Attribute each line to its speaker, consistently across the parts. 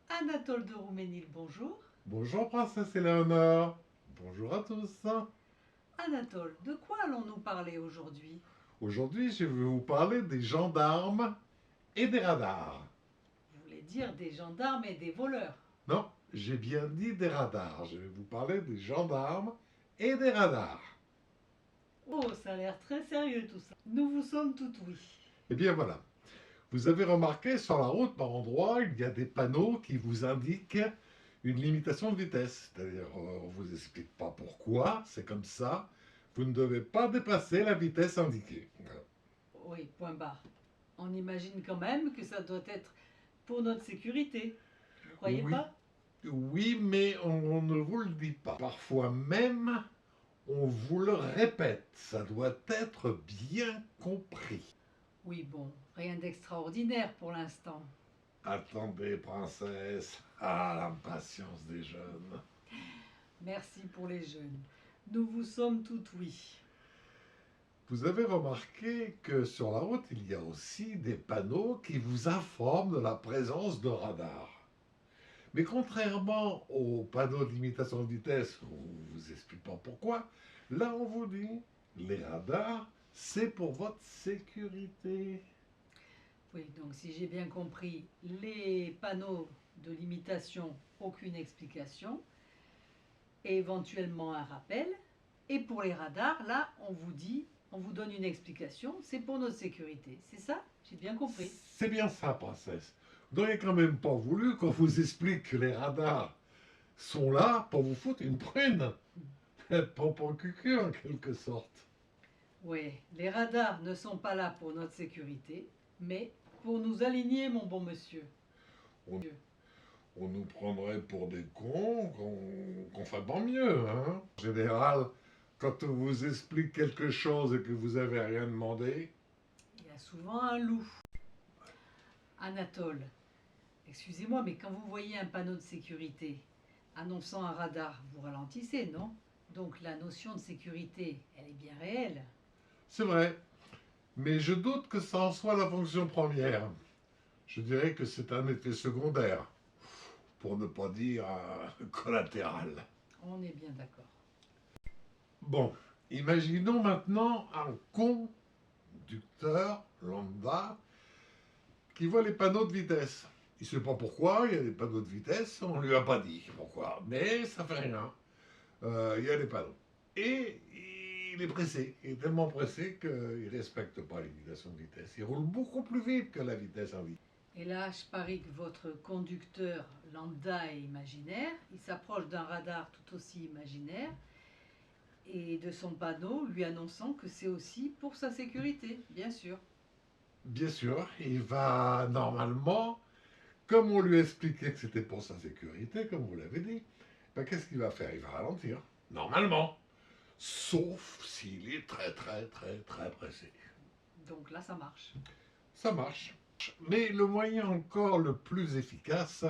Speaker 1: Anatole de Rouménil, bonjour.
Speaker 2: Bonjour princesse Éléonore. Bonjour à tous.
Speaker 1: Anatole, de quoi allons-nous parler aujourd'hui?
Speaker 2: Aujourd'hui, je vais vous parler des gendarmes et des radars.
Speaker 1: Vous voulez dire des gendarmes et des voleurs.
Speaker 2: Non, j'ai bien dit des radars. Je vais vous parler des gendarmes et des radars.
Speaker 1: Oh, ça a l'air très sérieux tout ça. Nous vous sommes tout oui.
Speaker 2: Eh bien voilà. Vous avez remarqué sur la route par endroit, il y a des panneaux qui vous indiquent une limitation de vitesse. C'est-à-dire, on ne vous explique pas pourquoi, c'est comme ça. Vous ne devez pas dépasser la vitesse indiquée.
Speaker 1: Oui, point barre. On imagine quand même que ça doit être pour notre sécurité. Vous croyez
Speaker 2: Oui,
Speaker 1: pas?
Speaker 2: oui, mais on ne vous le dit pas. Parfois même, on vous le répète. Ça doit être bien compris.
Speaker 1: Oui, bon, rien d'extraordinaire pour l'instant.
Speaker 2: Attendez, princesse. Ah, l'impatience des jeunes.
Speaker 1: Merci pour les jeunes. Nous vous sommes tout oui.
Speaker 2: Vous avez remarqué que sur la route, il y a aussi des panneaux qui vous informent de la présence de radars. Mais contrairement aux panneaux de limitation de vitesse, on ne vous explique pas pourquoi, là on vous dit, les radars, c'est pour votre sécurité.
Speaker 1: Oui, donc si j'ai bien compris, les panneaux de limitation, aucune explication, et éventuellement un rappel. Et pour les radars, là, on vous dit, on vous donne une explication, c'est pour notre sécurité. C'est ça? J'ai bien compris.
Speaker 2: C'est bien ça, princesse. Vous n'auriez quand même pas voulu qu'on vous explique que les radars sont là pour vous foutre une prune. Pour le cucu, en quelque sorte.
Speaker 1: Oui, les radars ne sont pas là pour notre sécurité, mais pour nous aligner, mon bon monsieur.
Speaker 2: On, on nous prendrait pour des cons qu'on fait pas mieux, hein. En général, quand on vous explique quelque chose et que vous avez rien demandé,
Speaker 1: Il y a souvent un loup. Anatole, excusez-moi, mais quand vous voyez un panneau de sécurité annonçant un radar, vous ralentissez, non? Donc la notion de sécurité, elle est bien réelle.
Speaker 2: c'est vrai. Mais je doute que ça en soit la fonction première. Je dirais que c'est un effet secondaire, pour ne pas dire collatéral.
Speaker 1: On est bien d'accord.
Speaker 2: Bon, imaginons maintenant un conducteur lambda qui voit les panneaux de vitesse. Il ne sait pas pourquoi, il y a des panneaux de vitesse, on ne lui a pas dit pourquoi, mais ça fait rien. Il y a des panneaux. Et il est pressé, il est tellement pressé qu'il ne respecte pas les limitations de vitesse. Il roule beaucoup plus vite que la vitesse indiquée.
Speaker 1: Et là, je parie que votre conducteur lambda est imaginaire. Il s'approche d'un radar tout aussi imaginaire et de son panneau lui annonçant que c'est aussi pour sa sécurité, bien sûr.
Speaker 2: Bien sûr, il va normalement, comme on lui a expliqué que c'était pour sa sécurité, comme vous l'avez dit, ben, qu'est-ce qu'il va faire? Il va ralentir, normalement. Sauf s'il est très très très très pressé.
Speaker 1: Donc là, ça marche.
Speaker 2: Ça marche. Mais le moyen encore le plus efficace,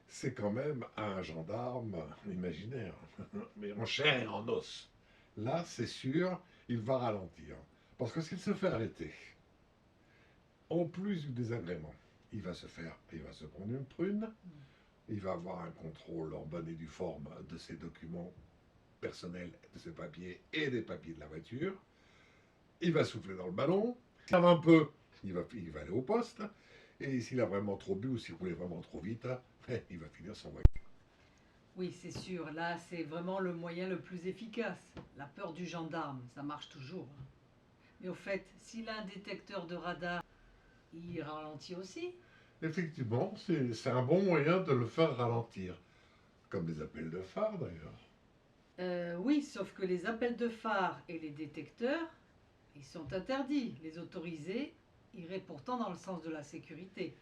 Speaker 2: c'est quand même un gendarme imaginaire, mais en chair et en os. Là, c'est sûr, il va ralentir. Parce que s'il se fait arrêter, en plus du désagrément, il va se prendre une prune, il va avoir un contrôle en bonne et due forme de ses documents personnels, de ses papiers et des papiers de la voiture. Il va souffler dans le ballon, ça va un peu, il va aller au poste, et s'il a vraiment trop bu ou s'il roulait vraiment trop vite, il va finir son voiture.
Speaker 1: Oui, c'est sûr. Là, c'est vraiment le moyen le plus efficace. La peur du gendarme, ça marche toujours. Mais au fait, s'il a un détecteur de radar, il ralentit aussi.
Speaker 2: Effectivement, c'est un bon moyen de le faire ralentir, comme les appels de phare d'ailleurs.
Speaker 1: Oui, sauf que les appels de phare et les détecteurs, ils sont interdits. Les autorisés iraient pourtant dans le sens de la sécurité.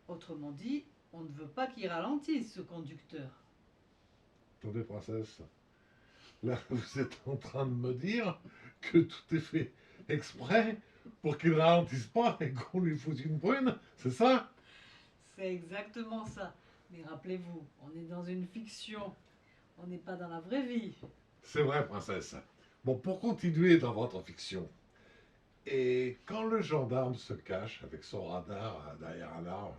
Speaker 1: Autrement dit, on ne veut pas qu'il ralentisse ce conducteur.
Speaker 2: Attendez, princesse, là vous êtes en train de me dire que tout est fait exprès pour qu'il ne ralentisse pas et qu'on lui foute une brune, c'est ça?
Speaker 1: C'est exactement ça. Mais rappelez-vous, on est dans une fiction. On n'est pas dans la vraie vie.
Speaker 2: C'est vrai, princesse. Bon, pour continuer dans votre fiction, Et quand le gendarme se cache avec son radar derrière un arbre,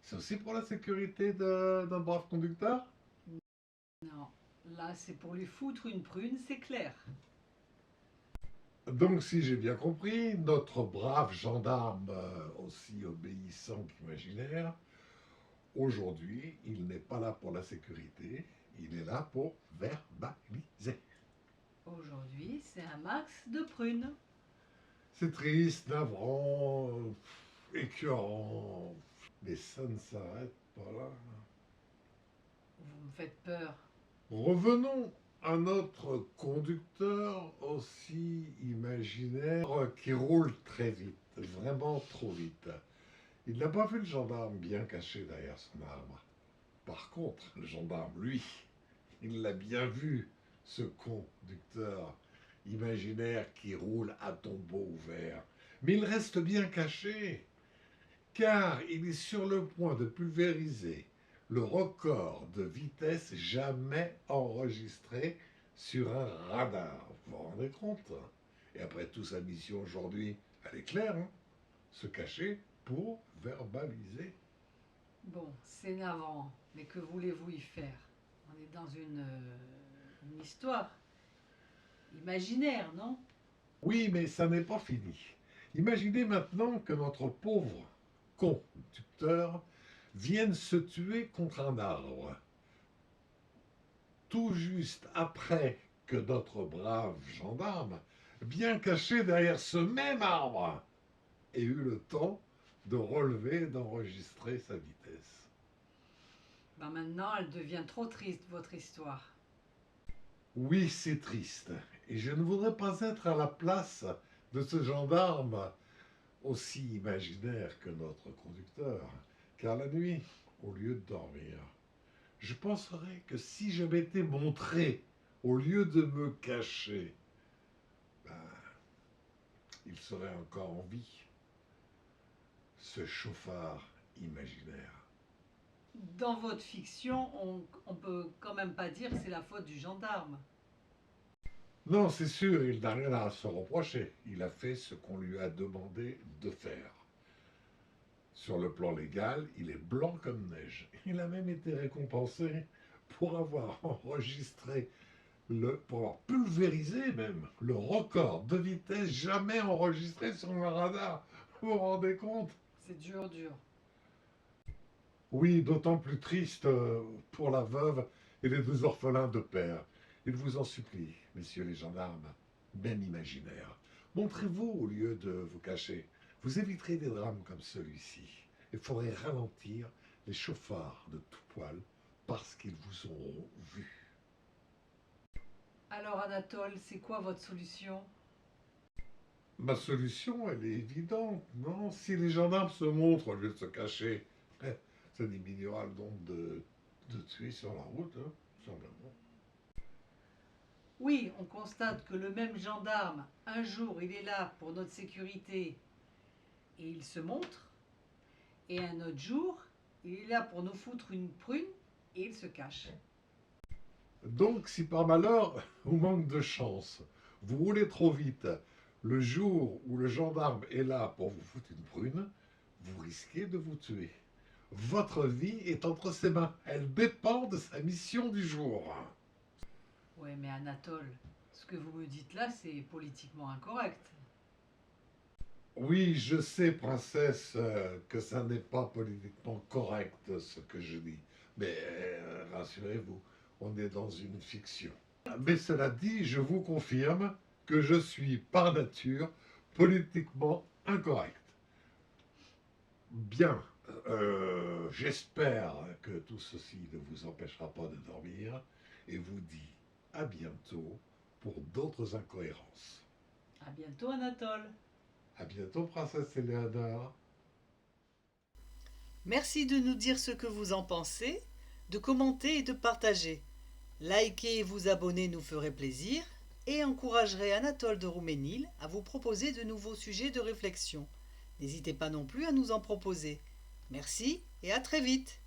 Speaker 2: c'est aussi pour la sécurité d'un brave conducteur?
Speaker 1: Non, là c'est pour lui foutre une prune, c'est clair.
Speaker 2: Donc, si j'ai bien compris, notre brave gendarme, aussi obéissant qu'imaginaire, aujourd'hui, il n'est pas là pour la sécurité, il est là pour verbaliser.
Speaker 1: Aujourd'hui, c'est un max de prunes.
Speaker 2: C'est triste, navrant, écœurant, mais ça ne s'arrête pas là.
Speaker 1: Vous me faites peur.
Speaker 2: Revenons à notre conducteur aussi imaginaire qui roule très vite, vraiment trop vite. Il n'a pas vu le gendarme bien caché derrière son arbre. Par contre, le gendarme, lui, il l'a bien vu, ce conducteur imaginaire qui roule à tombeau ouvert. Mais il reste bien caché, car il est sur le point de pulvériser le record de vitesse jamais enregistré sur un radar. Vous vous rendez compte? Et après tout, sa mission aujourd'hui, elle est claire, hein, se cacher pour verbaliser.
Speaker 1: Bon, c'est navrant, mais que voulez-vous y faire? On est dans une histoire imaginaire, non?
Speaker 2: Oui, mais ça n'est pas fini. Imaginez maintenant que notre pauvre conducteur vienne se tuer contre un arbre, tout juste après que notre brave gendarme, bien caché derrière ce même arbre, ait eu le temps de relever et d'enregistrer sa vitesse.
Speaker 1: Ben maintenant, elle devient trop triste, votre histoire.
Speaker 2: Oui, c'est triste, et je ne voudrais pas être à la place de ce gendarme aussi imaginaire que notre conducteur, car la nuit, au lieu de dormir, je penserais que si je m'étais montré au lieu de me cacher, ben, il serait encore en vie, ce chauffard imaginaire.
Speaker 1: Dans votre fiction, on peut quand même pas dire que c'est la faute du gendarme.
Speaker 2: Non, c'est sûr, il n'a rien à se reprocher. Il a fait ce qu'on lui a demandé de faire. Sur le plan légal, il est blanc comme neige. Il a même été récompensé pour avoir enregistré pour avoir pulvérisé même le record de vitesse jamais enregistré sur un radar. Vous vous rendez compte?
Speaker 1: C'est dur, dur.
Speaker 2: Oui, d'autant plus triste pour la veuve et les deux orphelins de père. Il vous en supplie, messieurs les gendarmes, même imaginaires. Montrez-vous au lieu de vous cacher. Vous éviterez des drames comme celui-ci. Il faudrait ralentir les chauffards de tout poil parce qu'ils vous auront vu.
Speaker 1: Alors Anatole, c'est quoi votre solution?
Speaker 2: Ma solution, elle est évidente, non? Si les gendarmes se montrent au lieu de se cacher, ça diminuera le nombre de tués sur la route, hein, tout simplement.
Speaker 1: Oui, on constate que le même gendarme, un jour, il est là pour notre sécurité et il se montre, et un autre jour, il est là pour nous foutre une prune et il se cache.
Speaker 2: Donc, si par malheur, ou manque de chance, vous roulez trop vite, le jour où le gendarme est là pour vous foutre une prune, vous risquez de vous tuer. Votre vie est entre ses mains. Elle dépend de sa mission du jour.
Speaker 1: Ouais, mais Anatole, ce que vous me dites là, c'est politiquement incorrect.
Speaker 2: Oui, je sais, princesse, que ça n'est pas politiquement correct ce que je dis. Mais rassurez-vous, on est dans une fiction. Mais cela dit, je vous confirme que je suis par nature politiquement incorrect. Bien, j'espère que tout ceci ne vous empêchera pas de dormir et vous dis à bientôt pour d'autres incohérences.
Speaker 1: À bientôt Anatole.
Speaker 2: À bientôt, princesse Éléonore.
Speaker 1: Merci de nous dire ce que vous en pensez, de commenter et de partager. Liker et vous abonner nous ferait plaisir et encouragerait Anatole de Rouménil à vous proposer de nouveaux sujets de réflexion. N'hésitez pas non plus à nous en proposer. Merci et à très vite.